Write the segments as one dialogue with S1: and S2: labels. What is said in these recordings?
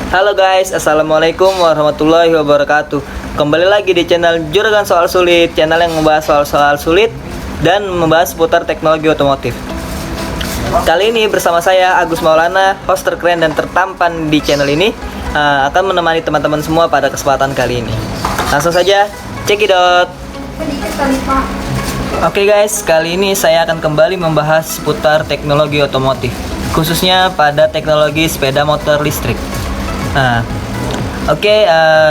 S1: Halo guys, assalamualaikum warahmatullahi wabarakatuh. Kembali lagi di channel Juragan Soal Sulit, channel yang membahas soal-soal sulit dan membahas seputar teknologi otomotif. Kali ini bersama saya Agus Maulana, host terkeren dan tertampan di channel ini, akan menemani teman-teman semua pada kesempatan kali ini. Langsung saja, cekidot. Oke guys, kali ini saya akan kembali membahas seputar teknologi otomotif, khususnya pada teknologi sepeda motor listrik. Nah,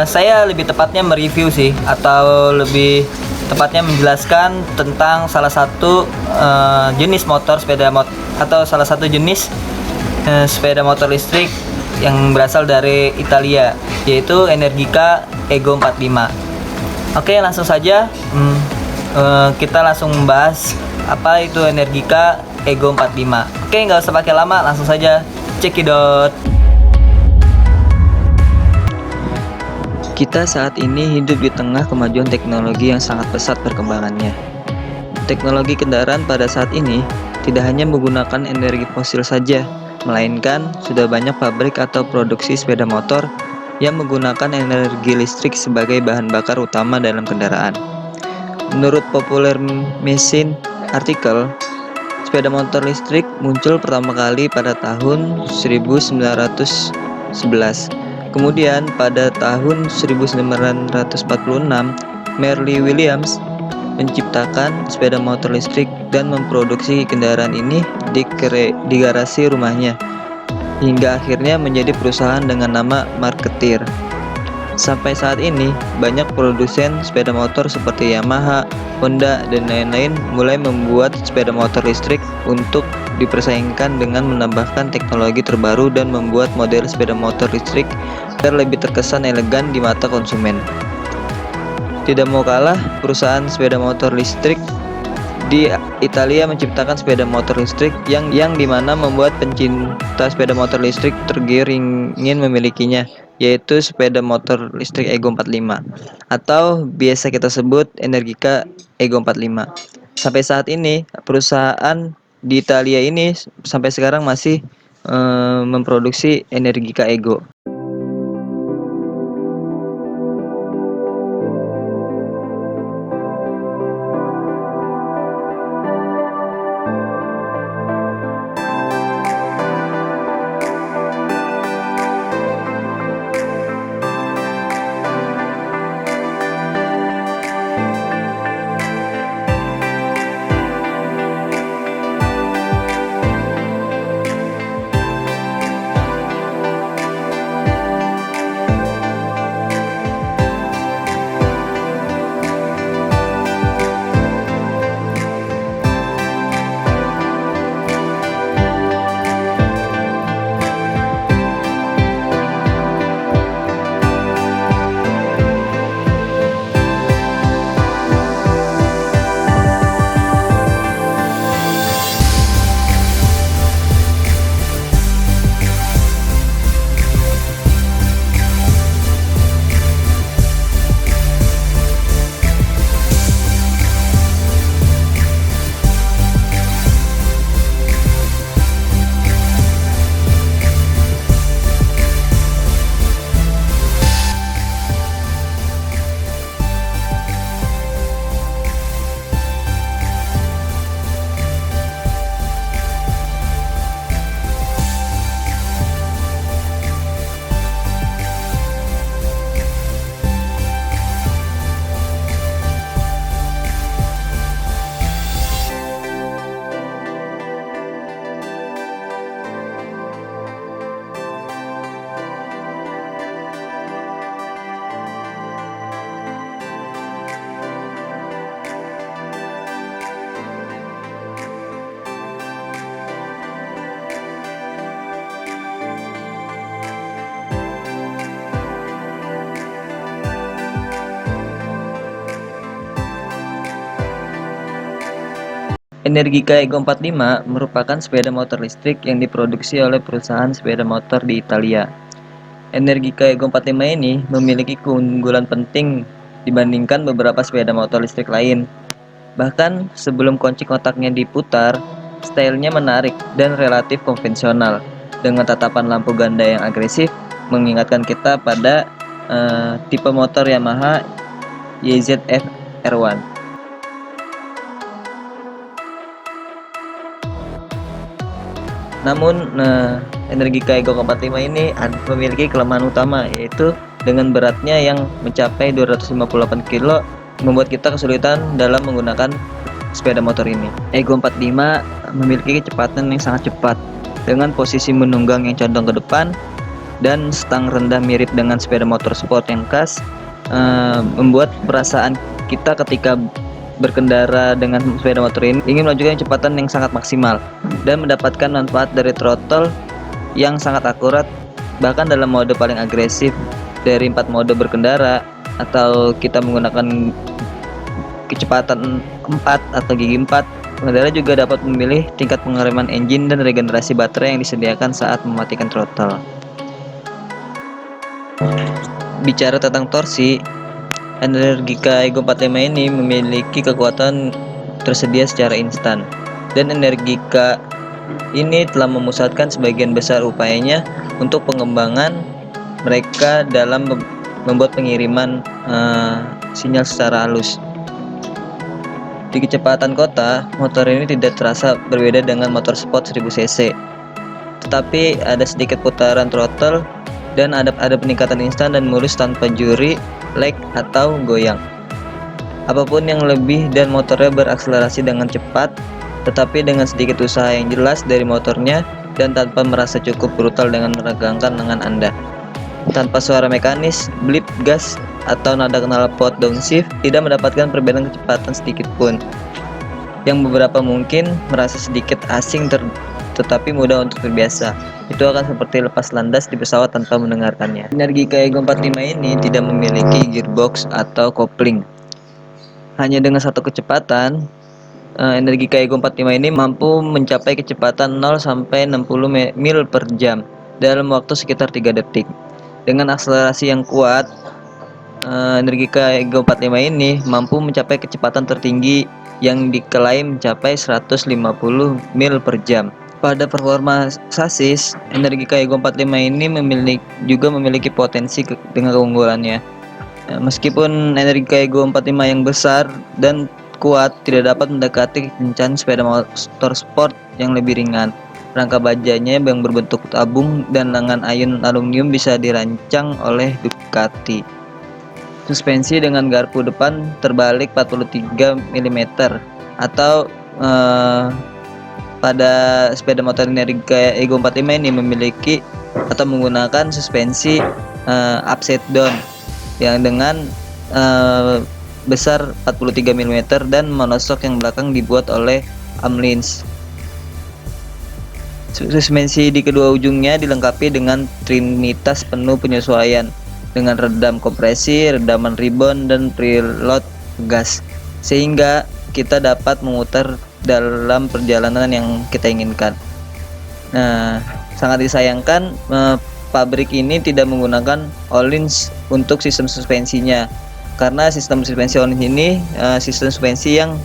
S1: saya lebih tepatnya mereview sih, atau lebih tepatnya menjelaskan tentang salah satu jenis motor sepeda motor atau salah satu jenis sepeda motor listrik yang berasal dari Italia, yaitu Energica Ego 45. Oke, langsung saja kita langsung membahas apa itu Energica Ego 45. Oke, nggak usah pakai lama, langsung saja cekidot. Kita saat ini hidup di tengah kemajuan teknologi yang sangat pesat perkembangannya. Teknologi kendaraan pada saat ini tidak hanya menggunakan energi fosil saja, melainkan sudah banyak pabrik atau produksi sepeda motor yang menggunakan energi listrik sebagai bahan bakar utama dalam kendaraan. Menurut Popular Machine artikel, sepeda motor listrik muncul pertama kali pada tahun 1911. Kemudian pada tahun 1946, Merle Williams menciptakan sepeda motor listrik dan memproduksi kendaraan ini di garasi rumahnya, hingga akhirnya menjadi perusahaan dengan nama Marketeer. Sampai saat ini, banyak produsen sepeda motor seperti Yamaha, Honda, dan lain-lain mulai membuat sepeda motor listrik untuk dipersaingkan dengan menambahkan teknologi terbaru dan membuat model sepeda motor listrik agar lebih terkesan elegan di mata konsumen. Tidak mau kalah, perusahaan sepeda motor listrik di Italia menciptakan sepeda motor listrik yang dimana membuat pencinta sepeda motor listrik tergiur ingin memilikinya, yaitu sepeda motor listrik Ego 45 atau biasa kita sebut Energica Ego 45. Sampai saat ini perusahaan di Italia ini sampai sekarang masih memproduksi Energica Ego. Energica Ego 45 merupakan sepeda motor listrik yang diproduksi oleh perusahaan sepeda motor di Italia. Energica Ego 45 ini memiliki keunggulan penting dibandingkan beberapa sepeda motor listrik lain. Bahkan sebelum kunci kontaknya diputar, stylenya menarik dan relatif konvensional, dengan tatapan lampu ganda yang agresif mengingatkan kita pada tipe motor Yamaha YZF R1. Namun Energica Ego 45 ini memiliki kelemahan utama, yaitu dengan beratnya yang mencapai 258 kg membuat kita kesulitan dalam menggunakan sepeda motor ini. Ego 45 memiliki kecepatan yang sangat cepat dengan posisi menunggang yang condong ke depan dan stang rendah mirip dengan sepeda motor sport yang khas, membuat perasaan kita ketika berkendara dengan sepeda motor ini ingin menunjukkan kecepatan yang sangat maksimal dan mendapatkan manfaat dari throttle yang sangat akurat, bahkan dalam mode paling agresif dari 4 mode berkendara, atau kita menggunakan kecepatan 4 atau gigi 4, pengendara juga dapat memilih tingkat pengereman engine dan regenerasi baterai yang disediakan saat mematikan throttle. Bicara tentang torsi, Energica Ego 45 ini memiliki kekuatan tersedia secara instan, dan Energica ini telah memusatkan sebagian besar upayanya untuk pengembangan mereka dalam membuat pengiriman sinyal secara halus. Di kecepatan kota, motor ini tidak terasa berbeda dengan motor sport 1000 cc, tetapi ada sedikit putaran throttle dan ada peningkatan instan dan mulus tanpa juri, lag atau goyang. Apapun yang lebih dan motornya berakselerasi dengan cepat, tetapi dengan sedikit usaha yang jelas dari motornya dan tanpa merasa cukup brutal dengan meregangkan lengan Anda. Tanpa suara mekanis, blip gas, atau nada knalpot downshift, tidak mendapatkan perbedaan kecepatan sedikit pun. Yang beberapa mungkin merasa sedikit asing tetapi mudah untuk terbiasa. Itu akan seperti lepas landas di pesawat tanpa mendengarkannya. Energica Ego 45 ini tidak memiliki gearbox atau kopling. Hanya dengan satu kecepatan, Energica Ego 45 ini mampu mencapai kecepatan 0 sampai 60 mil per jam dalam waktu sekitar 3 detik. Dengan akselerasi yang kuat, Energica Ego 45 ini mampu mencapai kecepatan tertinggi yang diklaim mencapai 150 mil per jam. Pada performa sasis, Energica Ego 45 ini juga memiliki potensi dengan keunggulannya. Meskipun Energica Ego 45 yang besar dan kuat tidak dapat mendekati kencang sepeda motor sport yang lebih ringan. Rangka bajanya yang berbentuk tabung dan lengan ayun aluminium bisa dirancang oleh Ducati. Suspensi dengan garpu depan terbalik 43 mm atau pada sepeda motor Energica Ego 45 ini memiliki atau menggunakan suspensi upside down yang dengan besar 43 mm dan monoshock yang belakang dibuat oleh Amlins. Suspensi di kedua ujungnya dilengkapi dengan trinitas penuh penyesuaian dengan redam kompresi, redaman rebound, dan preload gas, sehingga kita dapat memutar dalam perjalanan yang kita inginkan. Nah, sangat disayangkan pabrik ini tidak menggunakan Öhlins untuk sistem suspensinya, karena sistem suspensi Öhlins ini sistem suspensi yang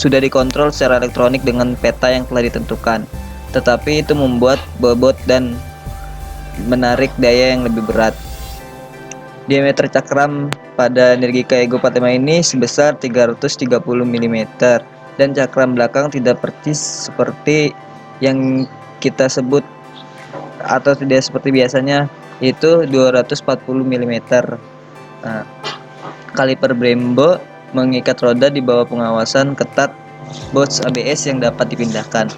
S1: sudah dikontrol secara elektronik dengan peta yang telah ditentukan, tetapi itu membuat bobot dan menarik daya yang lebih berat. Diameter cakram pada Energica Ego 45 ini sebesar 330 mm dan cakram belakang tidak percis seperti yang kita sebut atau tidak seperti biasanya, yaitu 240 mm. Nah, kaliper Brembo mengikat roda di bawah pengawasan ketat box ABS yang dapat dipindahkan,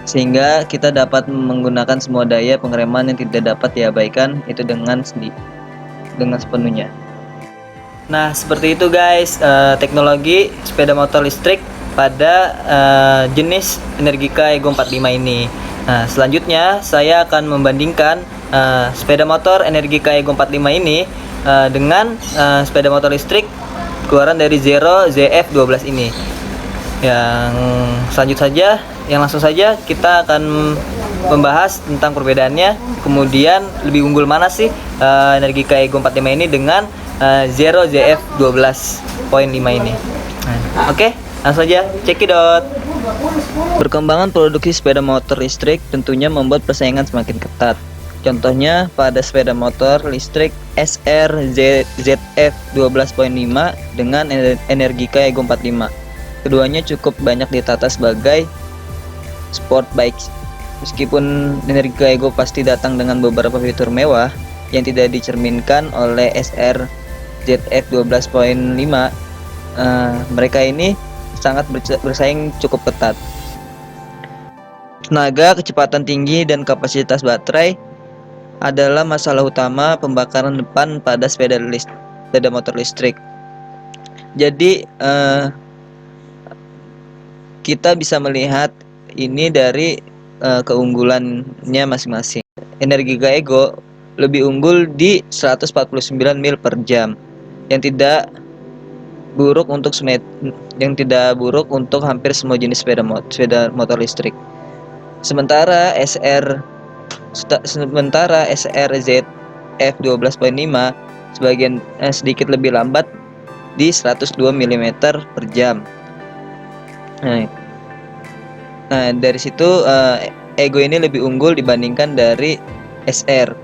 S1: sehingga kita dapat menggunakan semua daya pengereman yang tidak dapat diabaikan itu dengan sepenuhnya. Nah, seperti itu guys, teknologi sepeda motor listrik pada jenis Energica Ego 45 ini. Nah, selanjutnya saya akan membandingkan sepeda motor Energica Ego 45 ini dengan sepeda motor listrik keluaran dari Zero ZF12 ini. Yang langsung saja kita akan membahas tentang perbedaannya, kemudian lebih unggul mana sih Energica Ego 45 ini dengan Zero ZF12.5 ini. Oke, langsung saja cekidot. Perkembangan produksi sepeda motor listrik tentunya membuat persaingan semakin ketat. Contohnya pada sepeda motor listrik SR-ZF 12.5 dengan Energica Ego 45. Keduanya cukup banyak ditata sebagai sport bikes. Meskipun Energica Ego pasti datang dengan beberapa fitur mewah yang tidak dicerminkan oleh SR-ZF 12.5, mereka ini sangat bersaing cukup ketat. Tenaga, kecepatan tinggi, dan kapasitas baterai adalah masalah utama pembakaran depan pada sepeda motor listrik. Jadi kita bisa melihat ini dari keunggulannya masing-masing. Energica Ego lebih unggul di 149 mil per jam, yang tidak buruk untuk hampir semua jenis sepeda motor listrik. Sementara SR-ZF 12.5 sedikit lebih lambat di 102 mm per jam. Nah, dari situ Ego ini lebih unggul dibandingkan dari SR.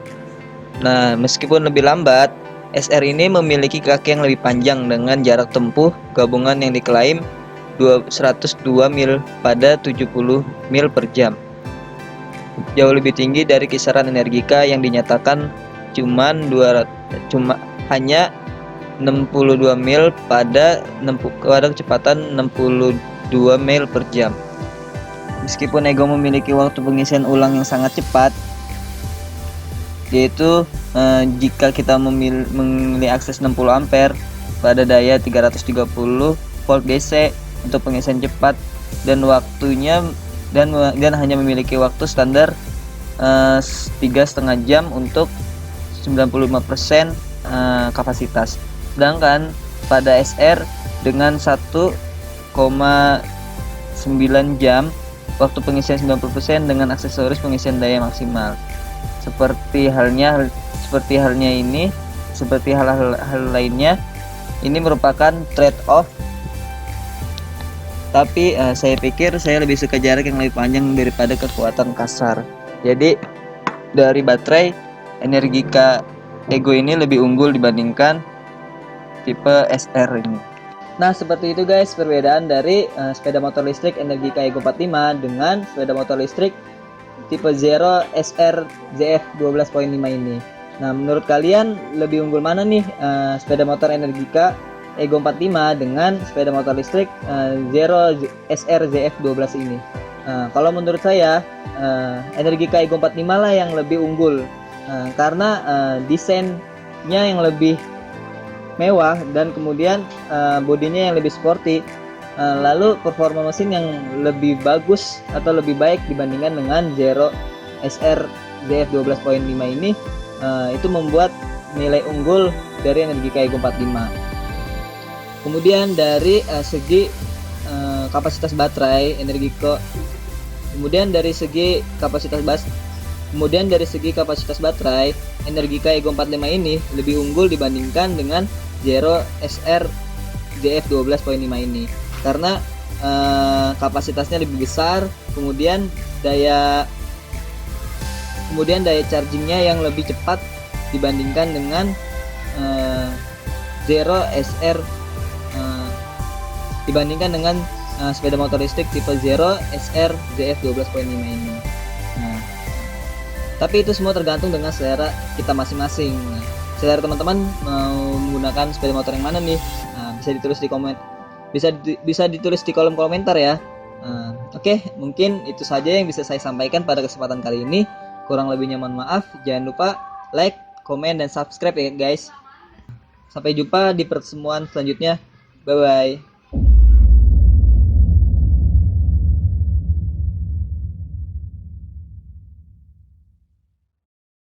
S1: Nah, meskipun lebih lambat, SR ini memiliki kaki yang lebih panjang dengan jarak tempuh gabungan yang diklaim 102 mil pada 70 mil per jam. Jauh lebih tinggi dari kisaran Energica yang dinyatakan hanya 62 mil pada kecepatan 62 mil per jam. Meskipun Ego memiliki waktu pengisian ulang yang sangat cepat, yaitu jika kita memilih akses 60 ampere pada daya 330 volt DC untuk pengisian cepat, dan waktunya dan hanya memiliki waktu standar 3,5 jam untuk 95% kapasitas. Sedangkan pada SR dengan 1,9 jam waktu pengisian 90% dengan aksesoris pengisian daya maksimal. Seperti hal lainnya, ini merupakan trade-off. Tapi saya pikir saya lebih suka jarak yang lebih panjang daripada kekuatan kasar. Jadi dari baterai, Energica Ego ini lebih unggul dibandingkan tipe SR ini. Nah, seperti itu guys perbedaan dari sepeda motor listrik Energica Ego 45 dengan sepeda motor listrik tipe Zero SR ZF 12.5 ini. Nah, menurut kalian lebih unggul mana nih sepeda motor Energica Ego 45 dengan sepeda motor listrik Zero SR ZF 12 ini? Kalau menurut saya Energica Ego 45 lah yang lebih unggul karena desainnya yang lebih mewah dan kemudian bodinya yang lebih sporty, lalu performa mesin yang lebih bagus atau lebih baik dibandingkan dengan Zero SR ZF 12.5 ini, itu membuat nilai unggul dari Energica Ego 45. Kemudian dari segi kapasitas baterai Energica Ego 45 ini lebih unggul dibandingkan dengan Zero SR ZF 12.5 ini karena kapasitasnya lebih besar, kemudian daya chargingnya yang lebih cepat dibandingkan dengan Zero SR sepeda motor listrik tipe Zero SR ZF 12.5 ini. Nah, tapi itu semua tergantung dengan selera kita masing-masing. Nah, selera teman-teman mau menggunakan sepeda motor yang mana nih? Nah, bisa ditulis di kolom komentar ya. Oke, mungkin itu saja yang bisa saya sampaikan pada kesempatan kali ini. Kurang lebihnya mohon maaf. Jangan lupa like, komen, dan subscribe ya guys. Sampai jumpa di pertemuan selanjutnya. Bye bye.